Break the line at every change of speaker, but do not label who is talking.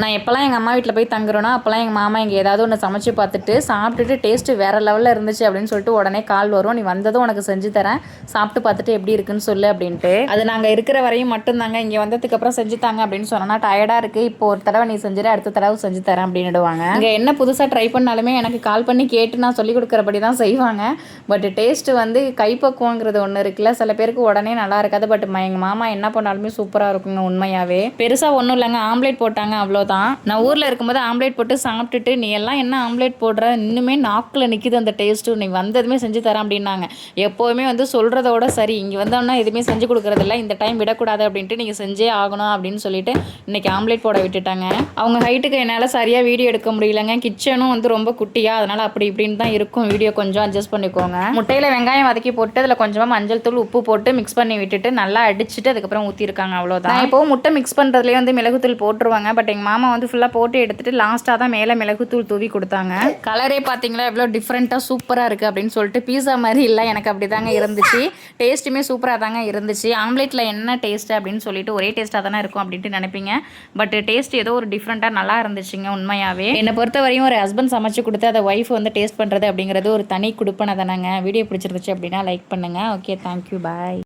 நான் எப்போல்லாம் எங்கள் அம்மா வீட்டில் போய் தங்குறேனோ அப்போல்லாம் எங்கள் மாமா இங்கே ஏதாவது ஒன்று சமைச்சு பார்த்துட்டு சாப்பிட்டுட்டு டேஸ்ட்டு வேறு லெவலில் இருந்துச்சு அப்படின்னு சொல்லிட்டு உடனே கால் வரும். நீ வந்ததும் உனக்கு செஞ்சு தரேன், சாப்பிட்டு பார்த்துட்டு எப்படி இருக்குன்னு சொல்லு அப்படின்ட்டு. அது நாங்கள் இருக்கிற வரையும் மட்டும்தாங்க. இங்கே வந்ததுக்கப்புறம் செஞ்சு தாங்க அப்படின்னு சொன்னோன்னா டயர்டாக இருக்குது, இப்போ ஒரு தடவை நீ செஞ்சுட்டு அடுத்த தடவை செஞ்சு தரேன் அப்படின்னுடுவாங்க. இங்கே என்ன புதுசாக ட்ரை பண்ணாலுமே எனக்கு கால் பண்ணி கேட்டு நான் சொல்லிக் கொடுக்குறபடி தான் செய்வாங்க. பட் டேஸ்ட்டு வந்து கைப்பக்குவங்கிறது ஒன்று இருக்குல்ல, சில பேருக்கு உடனே நல்லா இருக்காது. பட் எங்கள் மாமா என்ன பண்ணாலுமே சூப்பராக இருக்குங்க உண்மையாகவே. பெருசாக ஒன்றும் இல்லைங்க, ஆம்லேட் போட்டாங்க அவ்வளோ தான். நான் ஊரில் இருக்கும்போது ஆம்லேட் போட்டு சாப்பிட்டுட்டு நீ எல்லாம் என்ன ஆம்லேட் போடுற, இன்னுமே நாக்கில் நிற்கிது அந்த டேஸ்ட்டு, நீ வந்ததுமே செஞ்சு தரேன் அப்படின்னாங்க. எப்போவுமே வந்து சொல்கிறதோட சரி, இங்கே வந்தோம்னா எதுவுமே செஞ்சு கொடுக்குறதில்ல, இந்த டைம் விடக்கூடாது அப்படின்ட்டு நீங்கள் செஞ்சே ஆகணும் அப்படின்னு சொல்லிட்டு இன்றைக்கி ஆம்லேட் போட விட்டுட்டாங்க. அவங்க ஹைட்டுக்கு என்னால் சரியாக வீடியோ எடுக்க முடியலங்க, கிச்சனும் வந்து ரொம்ப குட்டியாக, அதனால் அப்படி இப்படின்னு தான் இருக்கும். வீடியோ கொஞ்சம் அட்ஜஸ்ட் பண்ணிக்கோங்க. முட்டையில் வெங்காயம் வதக்கி போட்டு அதில் கொஞ்சமாக மஞ்சள் தூள் உப்பு போட்டு மிக்ஸ் பண்ணி விட்டுட்டு நல்லா அடிச்சுட்டு அதுக்கப்புறம் ஊற்றிருக்காங்க, அவ்வளோதான். நான் இப்போது முட்டை மிக்ஸ் பண்ணுறதுலேயே வந்து மிளகுத்தூள் போட்டுருவாங்க. பட் எங்கள் மாமா வந்து ஃபுல்லாக போட்டு எடுத்துட்டு லாஸ்ட்டாக தான் மேலே மிளகுத்தூள் தூவி கொடுத்தாங்க. கலரே பார்த்தீங்களா எவ்வளோ டிஃப்ரெண்ட்டாக சூப்பராக இருக்குது அப்படின்னு சொல்லிட்டு. பீஸா மாதிரி இல்லை, எனக்கு அப்படி தாங்க இருந்துச்சு. டேஸ்ட்டுமே சூப்பராக தாங்க இருந்துச்சு. ஆம்லேட்டில் என்ன டேஸ்ட்டு அப்படின்னு சொல்லிட்டு ஒரே டேஸ்ட்டாக தானே இருக்கும் அப்படின்ட்டு நினைப்பீங்க. பட் டேஸ்ட் ஏதோ ஒரு டிஃப்ரெண்ட்டாக நல்லா இருந்துச்சுங்க உண்மையாகவே. என்னை பொறுத்த வரையும் ஒரு ஹஸ்பண்ட் சமைச்சு கொடுத்து அதை ஒய்ஃப் வந்து டேஸ்ட் பண்ணுறது அப்படிங்கிறது ஒரு தனி குடுப்பனை தானேங்க. வீடியோ பிடிச்சிருந்துச்சு அப்படின்னா லைக் பண்ணுங்கள். ஓகே, தேங்க்யூ, பாய்.